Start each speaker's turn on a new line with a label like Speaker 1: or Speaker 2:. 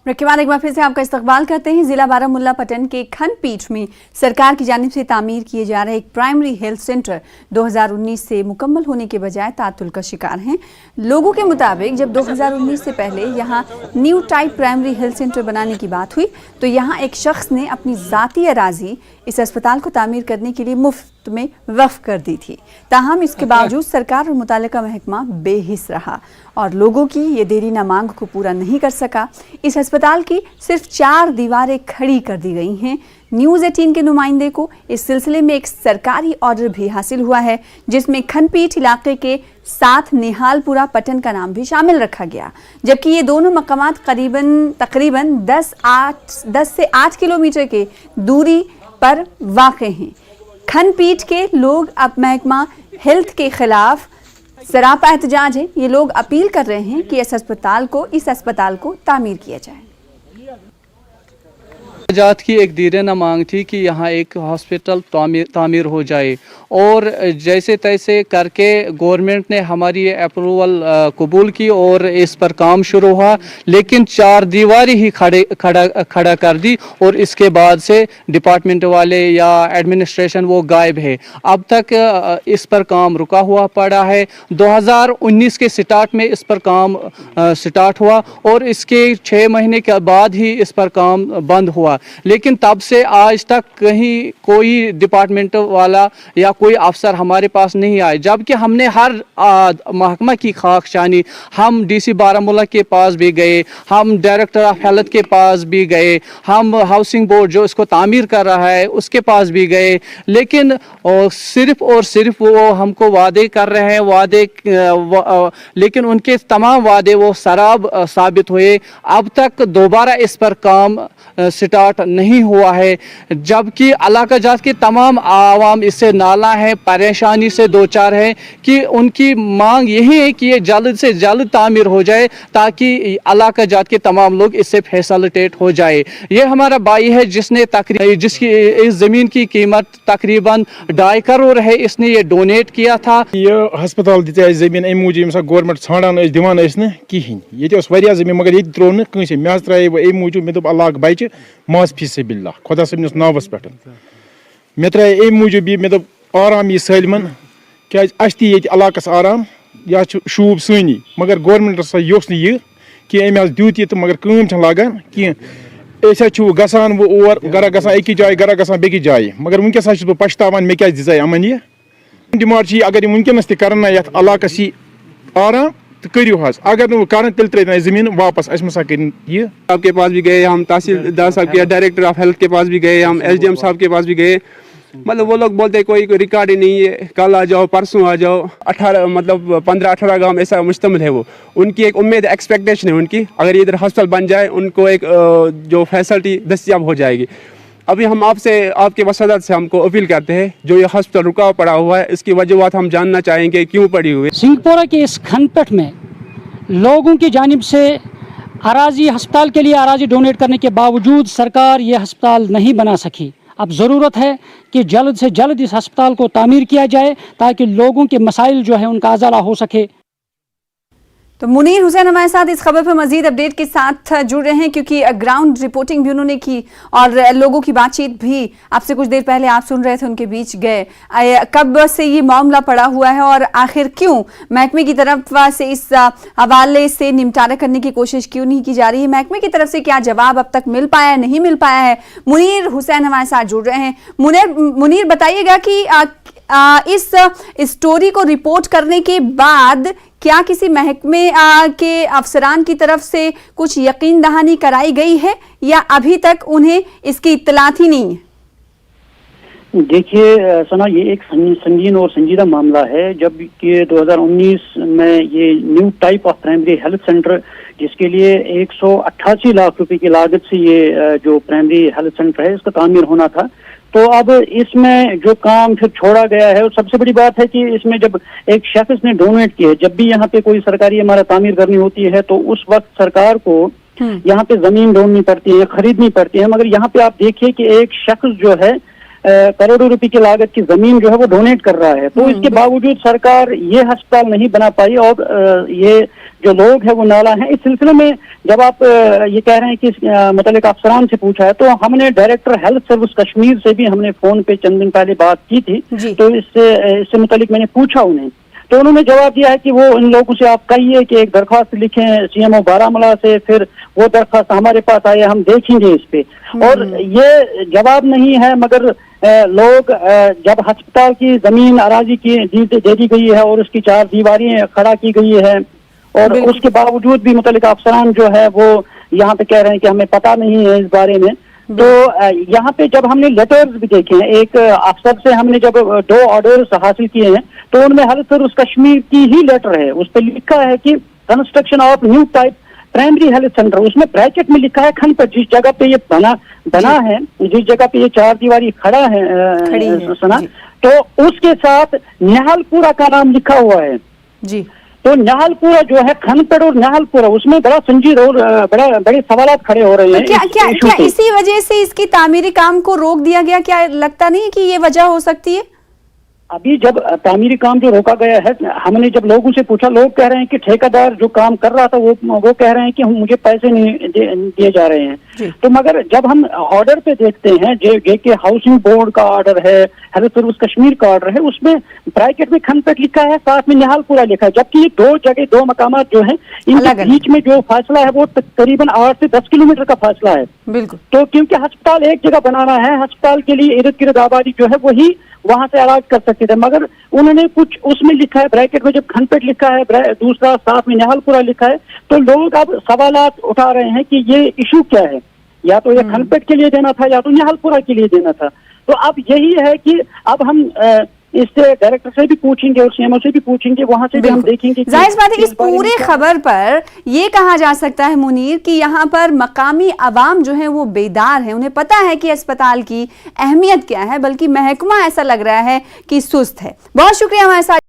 Speaker 1: Break के बाद एक बार फिर से आपका इस्तकबाल करते हैं। जिला बारामुल्ला पटन के खनपीठ में सरकार की जानिब से तामीर किए जा रहे एक प्राइमरी हेल्थ सेंटर 2019 से मुकम्मल होने के बजाय तातुल का शिकार हैं। लोगों के मुताबिक जब 2019 से पहले यहाँ new type primary health centre बनाने की बात हुई तो यहाँ एक शख्स ने अपनी ज़ाती अराजी इस अस्पताल को तामीर करने के लिए मुफ्त में वक्फ कर दी थी। ताहम इसके बावजूद सरकार और मुतालिका महकमा बेहिस रहा और लोगों की ये देरीना मांग को पूरा नहीं कर सका। इस अस्पताल की सिर्फ 4 दीवारें खड़ी कर दी गई हैं। न्यूज़ 18 के नुमाइंदे को इस सिलसिले में एक सरकारी ऑर्डर भी हासिल हुआ है जिसमें खनपीठ इलाके के साथ निहालपुरा पटन का नाम भी शामिल रखा गया, जबकि ये दोनों मकामात तकरीबन 10 से 8 किलोमीटर के दूरी पर वाक़ हैं। खनपीठ के लोग अब महकमा हेल्थ के खिलाफ सरापा एहतजाज है। ये लोग अपील कर रहे हैं कि इस अस्पताल को तामीर किया जाए।
Speaker 2: जात की एक दीराना मांग थी कि यहाँ एक हॉस्पिटल तामीर हो जाए और जैसे तैसे करके गवर्नमेंट ने हमारी अप्रूवल कबूल की और इस पर काम शुरू हुआ, लेकिन 4 दीवारें ही खड़ा कर दी और इसके बाद से डिपार्टमेंट वाले या एडमिनिस्ट्रेशन वो गायब है। अब तक इस पर काम रुका हुआ पड़ा है। 2019 के स्टार्ट में इस पर काम स्टार्ट हुआ और इसके 6 महीने के बाद ही इस पर काम बंद हुआ, लेकिन तब से आज तक कहीं कोई डिपार्टमेंट वाला या कोई अफसर हमारे पास नहीं आए, जबकि हमने हर महकमा की खाक छानी। हम डीसी बारामुल्ला के पास भी गए, हम डायरेक्टर ऑफ हेल्थ के पास भी गए, हम हाउसिंग बोर्ड जो इसको तामीर कर रहा है उसके पास भी गए, लेकिन सिर्फ और सिर्फ वो हमको वादे कर रहे हैं लेकिन उनके तमाम वादे वो शराब साबित हुए। अब तक दोबारा इस पर काम स्टार्ट नहीं हुआ है, जबकि इलाका जात के तमाम आवाम इससे नाला है, परेशानी से दो चार है कि उनकी मांग यही है कि ये जल्द से जल्द तामीर हो जाए ताकि इलाका जात के तमाम लोग इससे फैसिलिटेट हो जाए। ये हमारा भाई है जिसकी इस ज़मीन की कीमत तकरीबन 2.5 करोड़ है, इसने ये डोनेट किया था।
Speaker 3: ये हस्पताल दिते ज़मीन अमि मूजूब गवर्नमेंट ठान दिवान कहें, ये वारिया ज़मीन मगर ये त्रो नसे मे त्रे अमि मूजूब मे अल्लाह बचे माज फीस बिल्ला खुदा सबनस नावस पे मे त्रे अमि मूजूब ये मे आराम ये सलमन क्या ये इलाकस आराम या शूब सनी, मगर गवर्नमेंटस योस यह कि अमि दित यह मगर कम लागान कहें गसान वो और गरा गसान एक जाए गरा गसान बेकि जाए, मगर वनकस बह पछतावान मे क्या दिजाए अमन ये डिमांड अगर वनकस करना ये इलाकस आराम तो करियो अगर वो कर तेल त्रे जमीन वापस असा कर। ये
Speaker 4: आपके पास भी गए, हम तहसीलदार साहब के डायरेक्टर ऑफ हेल्थ के पास भी गए, हम SDM साहब के पास भी गए, मतलब वो लोग बोलते कोई रिकॉर्ड ही नहीं है, कल आ जाओ परसों आ जाओ। 15-18 गांव ऐसा मुश्तमिल है वो। उनकी एक उम्मीद एक्सपेक्टेशन है उनकी, अगर इधर हॉस्पिटल बन जाए उनको एक जो फैसिलिटी दस्तियाब हो जाएगी। अभी हम आपके वसादत से हमको अपील करते हैं, जो ये हॉस्पिटल रुका पड़ा हुआ है इसकी वजूहत हम जानना चाहेंगे क्यों पड़ी हुई है।
Speaker 5: सिंहपोरा के इस खनपीठ में लोगों की जानिब से अस्पताल के लिए अराजी डोनेट करने के बावजूद सरकार ये अस्पताल नहीं बना सकी। अब ज़रूरत है कि जल्द से जल्द इस अस्पताल को तामीर किया जाए ताकि लोगों के मसाइल जो है उनका अज़ाला हो सके।
Speaker 1: तो मुनीर हुसैन हमारे साथ इस खबर पर मजीद अपडेट के साथ जुड़ रहे हैं क्योंकि ग्राउंड रिपोर्टिंग भी उन्होंने की और लोगों की बातचीत भी आपसे कुछ देर पहले आप सुन रहे थे, उनके बीच गए। कब से ये मामला पड़ा हुआ है और आखिर क्यों महकमे की तरफ से इस हवाले से निपटारा करने की कोशिश क्यों नहीं की जा रही है? महकमे की तरफ से क्या जवाब अब तक मिल पाया है, नहीं मिल पाया है? मुनीर हुसैन हमारे साथ जुड़ रहे हैं। मुनीर बताइएगा कि इस स्टोरी को रिपोर्ट करने के बाद क्या किसी महकमे के अफसरान की तरफ से कुछ यकीन दहानी कराई गई है या अभी तक उन्हें इसकी इत्तलात ही नहीं है?
Speaker 6: देखिए सना, ये एक संगीन और संजीदा मामला है। जब कि 2019 में ये new type of primary health centre जिसके लिए 188 लाख रुपए की लागत से ये जो प्राइमरी हेल्थ सेंटर है इसका तामीर होना था, तो अब इसमें जो काम फिर छोड़ा गया है। और सबसे बड़ी बात है कि इसमें जब एक शख्स ने डोनेट किया, जब भी यहाँ पे कोई सरकारी इमारत तामीर करनी होती है तो उस वक्त सरकार को यहाँ पे जमीन ढूंढनी पड़ती है, खरीदनी पड़ती है, मगर यहाँ पे आप देखिए कि एक शख्स जो है करोड़ों रुपए की लागत की जमीन जो है वो डोनेट कर रहा है, तो इसके बावजूद सरकार ये अस्पताल नहीं बना पाई और ये जो लोग हैं वो नाला हैं। इस सिलसिले में जब आप ये कह रहे हैं कि मुतल्लिक अफसरान से पूछा है, तो हमने डायरेक्टर हेल्थ सर्विस कश्मीर से भी हमने फोन पे चंद दिन पहले बात की थी। तो इससे मुतल्लिक मैंने पूछा उन्हें, तो उन्होंने जवाब दिया है कि वो इन लोगों से आप कहिए कि एक दरख्वास्त लिखें CMO बारामूला से, फिर वो दरख्वास्त हमारे पास आए, हम देखेंगे इस पे। और ये जवाब नहीं है, मगर लोग जब अस्पताल की जमीन अराजी की दे दी गई है और उसकी 4 दीवारें खड़ा की गई है, और उसके बावजूद भी मुतल्लिक अफसरान जो है वो यहाँ पे कह रहे हैं कि हमें पता नहीं है इस बारे में। तो यहाँ पे जब हमने लेटर्स भी देखे हैं, एक अफसर से हमने जब 2 ऑर्डर्स हासिल किए हैं, तो उनमें हेल्थ सर्विस कश्मीर की ही लेटर है, उस पर लिखा है कि construction of new type primary health centre, उसमें ब्रैकेट में लिखा है खन पर, जिस जगह पे ये बना है, जिस जगह पे ये 4 दीवारी खड़ा है सना, तो उसके साथ निहालपुरा का नाम लिखा हुआ है
Speaker 1: जी।
Speaker 6: तो निहालपुरा जो है खनपेड़ और निहालपुरा, उसमें बड़ा संजीदा और बड़े सवालात खड़े हो रहे हैं।
Speaker 1: क्या इसी वजह से इसकी तामीरी काम को रोक दिया गया? क्या लगता नहीं कि ये वजह हो सकती है?
Speaker 6: अभी जब तामीरी काम जो रोका गया है, हमने जब लोगों से पूछा, लोग कह रहे हैं कि ठेकेदार जो काम कर रहा था वो कह रहे हैं कि मुझे पैसे नहीं दिए जा रहे हैं। तो मगर जब हम ऑर्डर पे देखते हैं, जेके हाउसिंग बोर्ड का ऑर्डर है, हेल्थ सर्विस कश्मीर का ऑर्डर है, उसमें ब्रैकेट में खनपेट लिखा है, साथ में निहालपुरा लिखा है, जबकि ये 2 जगह 2 मकामात जो है, इनके बीच में जो फासला है वो तकरीबन 8 से 10 किलोमीटर का फासला है।
Speaker 1: बिल्कुल।
Speaker 6: तो क्योंकि अस्पताल एक जगह बनाना है, अस्पताल के लिए इर्द गिर्द आबादी जो है वही वहां से इलाज कर सकते थे, मगर उन्होंने कुछ उसमें लिखा है ब्रैकेट में, जब खनपेट लिखा है, दूसरा साथ में निहालपुरा लिखा है, तो लोग अब सवालात उठा रहे हैं कि ये इशू क्या है, या तो ये खनपेट के लिए देना था या तो निहालपुरा के लिए देना था। तो अब यही है कि अब हम इससे डायरेक्टर से भी पूछेंगे और CMO से भी पूछेंगे, वहां से भी हम देखेंगे।
Speaker 1: जाहिर बात है, इस पूरे खबर पर ये कहा जा सकता है मुनीर कि यहाँ पर मकामी अवाम जो है वो बेदार है, उन्हें पता है कि अस्पताल की अहमियत क्या है, बल्कि महकमा ऐसा लग रहा है कि सुस्त है। बहुत शुक्रिया हमारे साथ